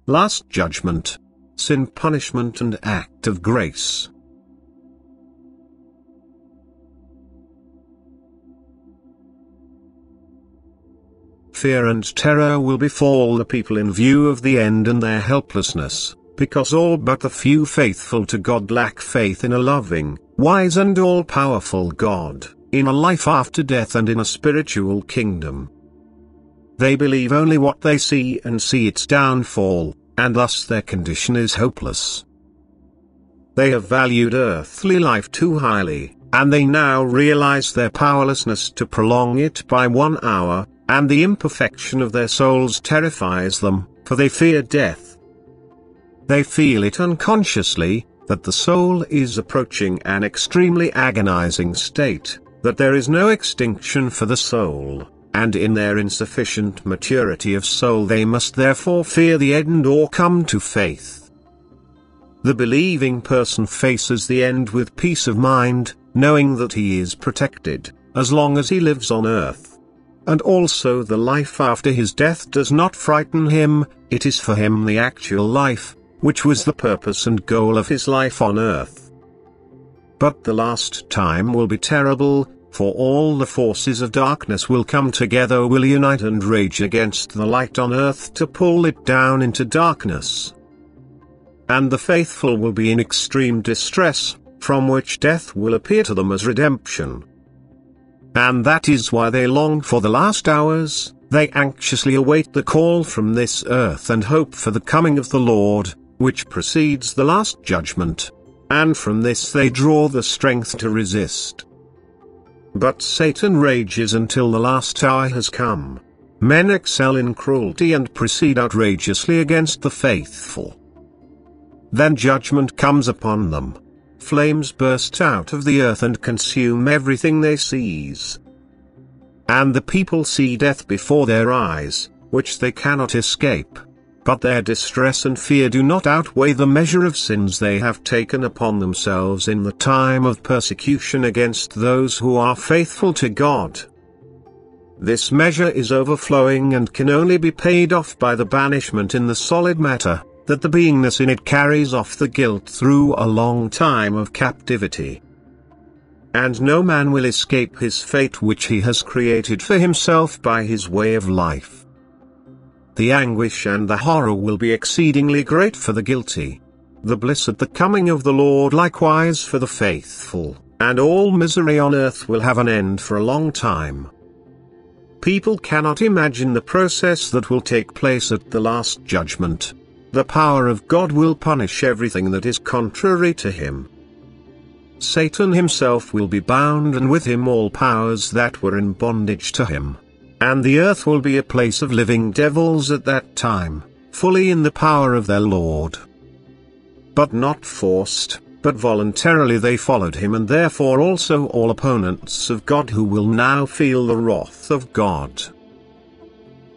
Last judgment. Sin punishment and act of grace. Fear and terror will befall the people in view of the end and their helplessness, because all but the few faithful to God lack faith in a loving, wise and all-powerful God, in a life after death and in a spiritual kingdom. They believe only what they see and see its downfall, and thus their condition is hopeless. They have valued earthly life too highly, and they now realize their powerlessness to prolong it by 1 hour, and the imperfection of their souls terrifies them, for they fear death. They feel it unconsciously, that the soul is approaching an extremely agonizing state, that there is no extinction for the soul, and in their insufficient maturity of soul they must therefore fear the end or come to faith. The believing person faces the end with peace of mind, knowing that he is protected, as long as he lives on earth. And also the life after his death does not frighten him, it is for him the actual life, which was the purpose and goal of his life on earth. But the last time will be terrible, for all the forces of darkness will come together, will unite and rage against the light on earth to pull it down into darkness. And the faithful will be in extreme distress, from which death will appear to them as redemption. And that is why they long for the last hours, they anxiously await the call from this earth and hope for the coming of the Lord, which precedes the last judgment. And from this they draw the strength to resist. But Satan rages until the last hour has come. Men excel in cruelty and proceed outrageously against the faithful. Then judgment comes upon them. Flames burst out of the earth and consume everything they seize. And the people see death before their eyes, which they cannot escape. But their distress and fear do not outweigh the measure of sins they have taken upon themselves in the time of persecution against those who are faithful to God. This measure is overflowing and can only be paid off by the banishment in the solid matter, that the beingness in it carries off the guilt through a long time of captivity. And no man will escape his fate which he has created for himself by his way of life. The anguish and the horror will be exceedingly great for the guilty. The bliss at the coming of the Lord likewise for the faithful, and all misery on earth will have an end for a long time. People cannot imagine the process that will take place at the last judgment. The power of God will punish everything that is contrary to him. Satan himself will be bound, and with him all powers that were in bondage to him. And the earth will be a place of living devils at that time, fully in the power of their Lord. But not forced, but voluntarily they followed him, and therefore also all opponents of God who will now feel the wrath of God.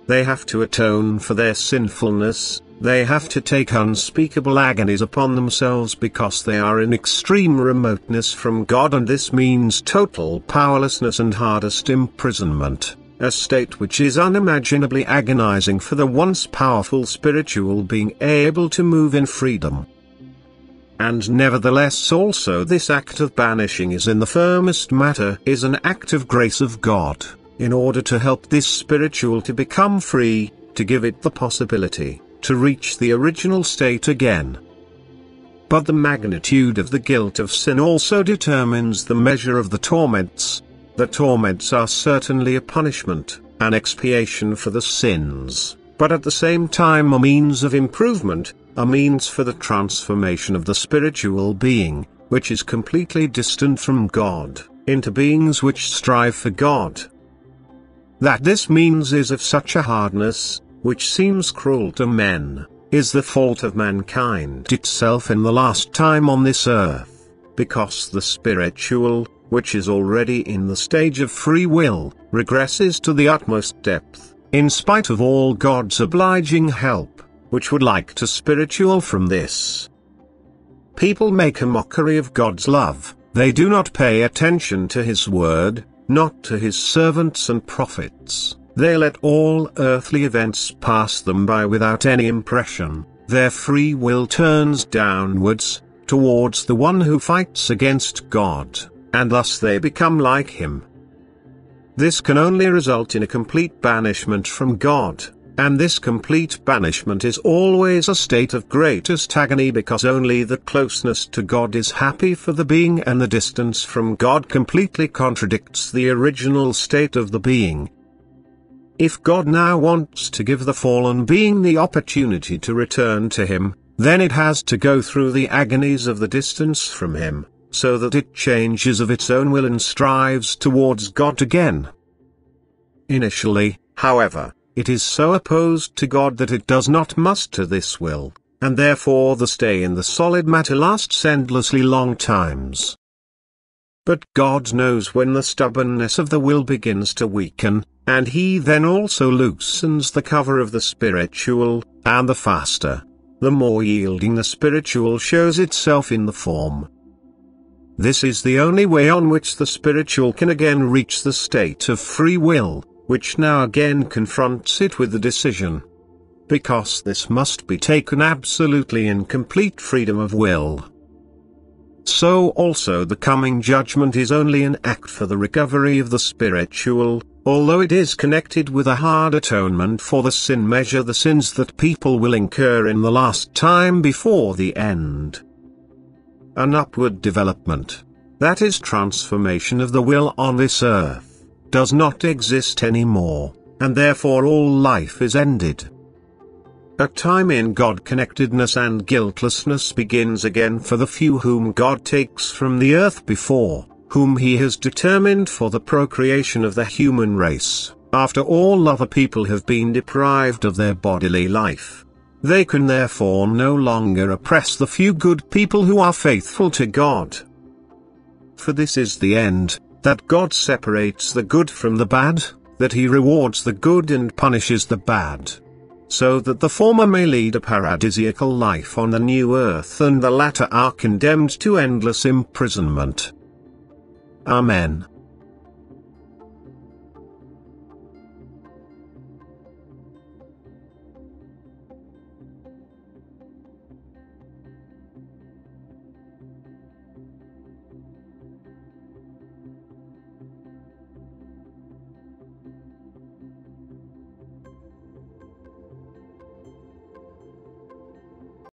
They have to atone for their sinfulness. They have to take unspeakable agonies upon themselves because they are in extreme remoteness from God, and this means total powerlessness and hardest imprisonment, a state which is unimaginably agonizing for the once powerful spiritual being able to move in freedom. And nevertheless also this act of banishing is in the firmest matter is an act of grace of God, in order to help this spiritual to become free, to give it the possibility to reach the original state again. But the magnitude of the guilt of sin also determines the measure of the torments. The torments are certainly a punishment, an expiation for the sins, but at the same time a means of improvement, a means for the transformation of the spiritual being, which is completely distant from God, into beings which strive for God. That this means is of such a hardness, which seems cruel to men, is the fault of mankind itself in the last time on this earth, because the spiritual, which is already in the stage of free will, regresses to the utmost depth, in spite of all God's obliging help, which would like to spiritual from this. People make a mockery of God's love, they do not pay attention to his word, not to his servants and prophets. They let all earthly events pass them by without any impression, their free will turns downwards, towards the one who fights against God, and thus they become like him. This can only result in a complete banishment from God, and this complete banishment is always a state of greatest agony, because only the closeness to God is happy for the being, and the distance from God completely contradicts the original state of the being. If God now wants to give the fallen being the opportunity to return to him, then it has to go through the agonies of the distance from him, so that it changes of its own will and strives towards God again. Initially, however, it is so opposed to God that it does not muster this will, and therefore the stay in the solid matter lasts endlessly long times. But God knows when the stubbornness of the will begins to weaken, and he then also loosens the cover of the spiritual, and the faster, the more yielding the spiritual shows itself in the form. This is the only way on which the spiritual can again reach the state of free will, which now again confronts it with the decision. Because this must be taken absolutely in complete freedom of will. So also the coming judgment is only an act for the recovery of the spiritual, although it is connected with a hard atonement for the sin measure, the sins that people will incur in the last time before the end. An upward development, that is transformation of the will on this earth, does not exist anymore, and therefore all life is ended. A time in God-connectedness and guiltlessness begins again for the few whom God takes from the earth before, whom he has determined for the procreation of the human race, after all other people have been deprived of their bodily life. They can therefore no longer oppress the few good people who are faithful to God. For this is the end, that God separates the good from the bad, that he rewards the good and punishes the bad, so that the former may lead a paradisiacal life on the new earth, and the latter are condemned to endless imprisonment. Amen.